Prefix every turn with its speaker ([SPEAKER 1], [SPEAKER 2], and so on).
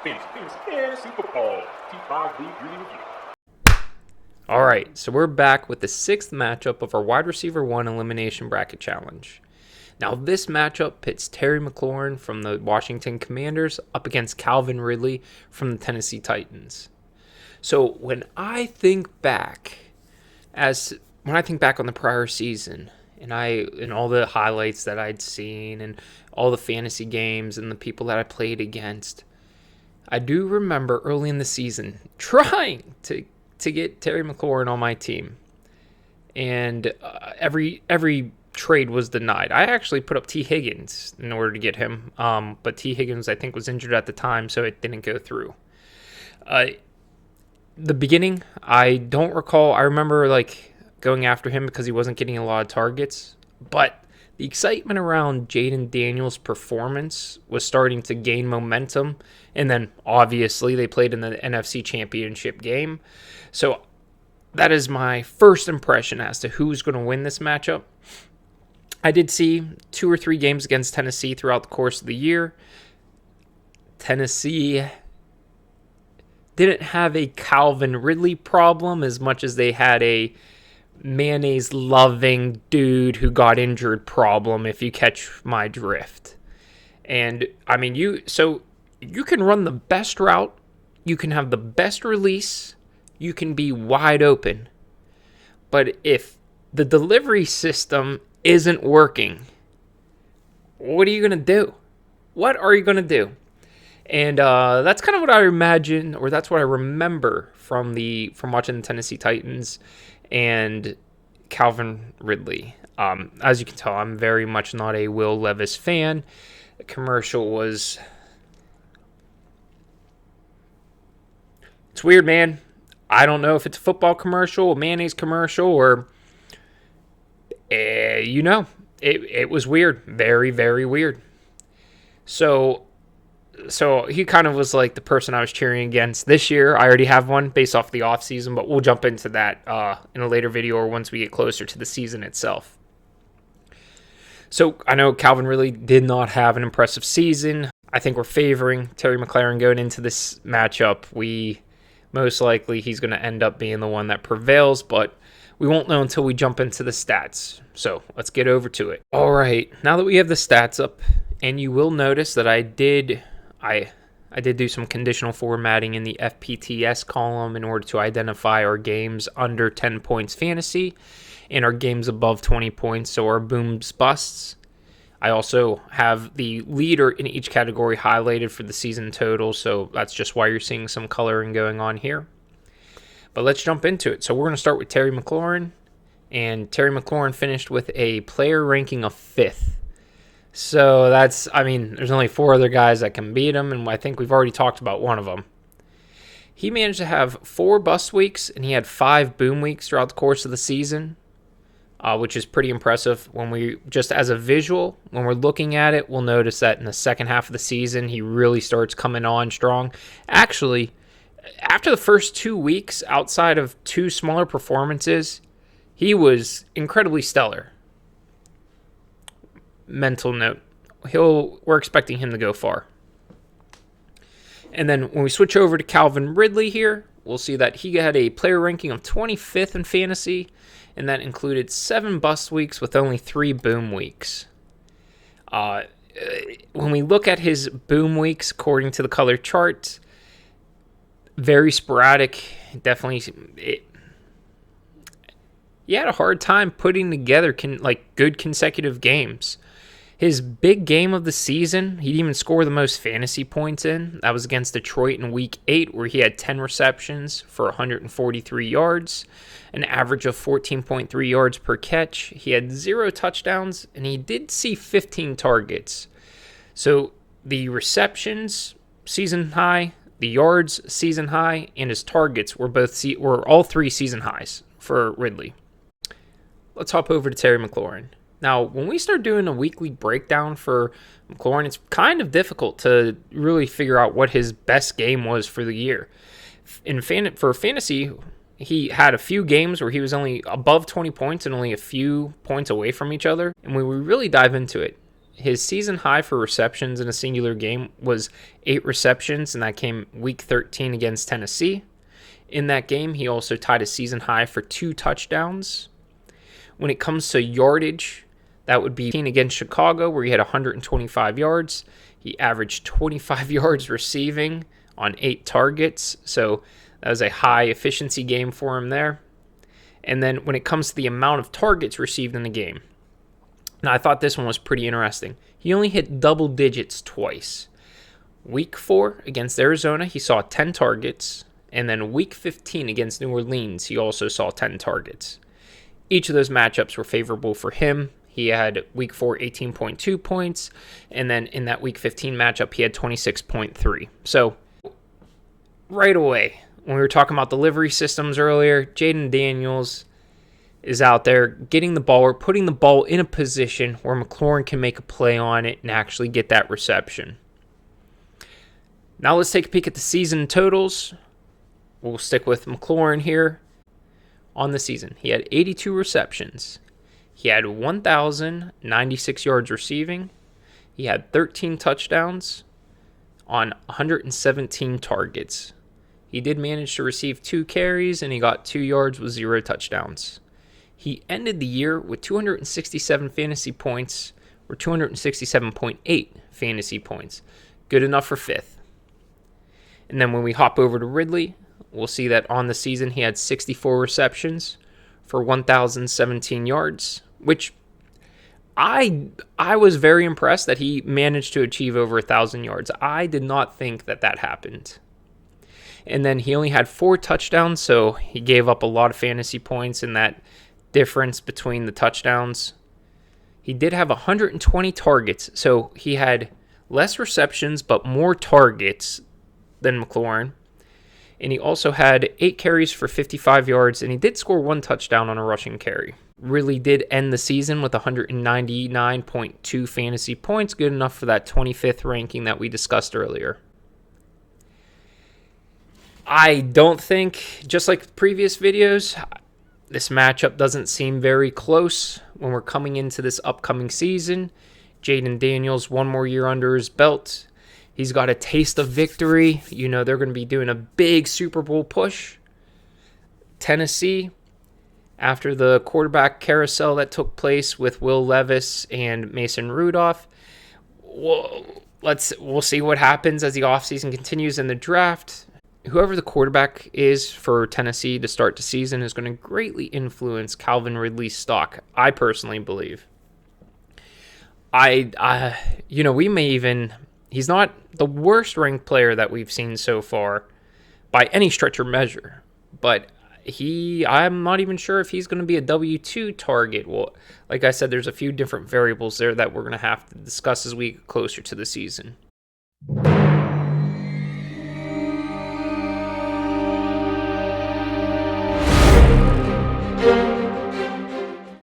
[SPEAKER 1] Fantasy football. T5 League Dream Review.
[SPEAKER 2] All right, so we're back with the sixth matchup of our wide receiver 1 elimination bracket challenge. Now, this matchup pits Terry McLaurin from the Washington Commanders up against Calvin Ridley from the Tennessee Titans. So when I think back on the prior season and all the highlights that I'd seen and all the fantasy games and the people that I played against, I do remember early in the season trying to get Terry McLaurin on my team, and every trade was denied. I actually put up T. Higgins in order to get him, but T. Higgins I think was injured at the time, so it didn't go through. The beginning, I don't recall. I remember going after him because he wasn't getting a lot of targets, but the excitement around Jaden Daniels' performance was starting to gain momentum, and then obviously they played in the NFC Championship game. So that is my first impression as to who's going to win this matchup. I did see 2 or 3 games against Tennessee throughout the course of the year. Tennessee didn't have a Calvin Ridley problem as much as they had a mayonnaise-loving dude who got injured problem, if you catch my drift. And, I mean, you can run the best route, you can have the best release, you can be wide open. But if the delivery system isn't working, what are you going to do? What are you going to do? And that's kind of what I imagine, or that's what I remember from watching the Tennessee Titans and Calvin Ridley. As you can tell, I'm very much not a Will Levis fan. The commercial was... It's weird, man. I don't know if it's a football commercial, a mayonnaise commercial, or... it was weird. Very, very weird. So he kind of was like the person I was cheering against this year. I already have one based off the offseason, but we'll jump into that in a later video or once we get closer to the season itself. So I know Calvin Ridley did not have an impressive season. I think we're favoring Terry McLaurin going into this matchup. Most likely he's going to end up being the one that prevails, but we won't know until we jump into the stats. So let's get over to it. All right, now that we have the stats up, and you will notice that I did do some conditional formatting in the FPTS column in order to identify our games under 10 points fantasy and our games above 20 points, so our booms busts. I also have the leader in each category highlighted for the season total, so that's just why you're seeing some coloring going on here. But let's jump into it. So we're going to start with Terry McLaurin, and Terry McLaurin finished with a player ranking of 5th. So there's only 4 other guys that can beat him, and I think we've already talked about one of them. He managed to have 4 bust weeks, and he had 5 boom weeks throughout the course of the season, which is pretty impressive. Just as a visual, when we're looking at it, we'll notice that in the second half of the season, he really starts coming on strong. Actually, after the first 2 weeks, outside of 2 smaller performances, he was incredibly stellar. Mental note, we're expecting him to go far. And then when we switch over to Calvin Ridley here, we'll see that he had a player ranking of 25th in fantasy, and that included 7 bust weeks with only 3 boom weeks. When we look at his boom weeks according to the color chart, very sporadic. Definitely, he had a hard time putting together good consecutive games. His big game of the season, he didn't even score the most fantasy points in. That was against Detroit in Week 8, where he had 10 receptions for 143 yards, an average of 14.3 yards per catch. He had 0 touchdowns, and he did see 15 targets. So the receptions, season high, the yards, season high, and his targets were all 3 season highs for Ridley. Let's hop over to Terry McLaurin. Now, when we start doing a weekly breakdown for McLaurin, it's kind of difficult to really figure out what his best game was for the year. For fantasy, he had a few games where he was only above 20 points and only a few points away from each other. And when we really dive into it, His season high for receptions in a singular game was 8 receptions, and that came week 13 against Tennessee. In that game, he also tied a season high for 2 touchdowns. When it comes to yardage, that would be against Chicago, where he had 125 yards. He averaged 25 yards receiving on 8 targets, so that was a high efficiency game for him there. And then when it comes to the amount of targets received in the game, now I thought this one was pretty interesting. He only hit double digits twice. Week 4 against Arizona, he saw 10 targets. And then week 15 against New Orleans, he also saw 10 targets. Each of those matchups were favorable for him. He had week 4, 18.2 points. And then in that week 15 matchup, he had 26.3. So right away, when we were talking about delivery systems earlier, Jaden Daniels is out there getting the ball or putting the ball in a position where McLaurin can make a play on it and actually get that reception. Now let's take a peek at the season totals. We'll stick with McLaurin here. On the season, he had 82 receptions. He had 1,096 yards receiving. He had 13 touchdowns on 117 targets. He did manage to receive 2 carries, and he got 2 yards with 0 touchdowns. He ended the year with 267 fantasy points, or 267.8 fantasy points. Good enough for 5th. And then when we hop over to Ridley, we'll see that on the season he had 64 receptions for 1,017 yards, which I was very impressed that he managed to achieve over 1,000 yards. I did not think that happened. And then he only had 4 touchdowns, so he gave up a lot of fantasy points in that difference between the touchdowns. He did have 120 targets, so he had less receptions but more targets than McLaurin. And he also had 8 carries for 55 yards, and he did score 1 touchdown on a rushing carry. Really did end the season with 199.2 fantasy points, good enough for that 25th ranking that we discussed earlier. I don't think, just like previous videos, this matchup doesn't seem very close when we're coming into this upcoming season. Jaden Daniels, 1 more year under his belt. He's got a taste of victory. You know, they're going to be doing a big Super Bowl push. Tennessee, after the quarterback carousel that took place with Will Levis and Mason Rudolph, we'll see what happens as the offseason continues in the draft. Whoever the quarterback is for Tennessee to start the season is going to greatly influence Calvin Ridley's stock, I personally believe. He's not the worst ranked player that we've seen so far by any stretch or measure, but I'm not even sure if he's going to be a W2 target. Well, like I said, there's a few different variables there that we're going to have to discuss as we get closer to the season.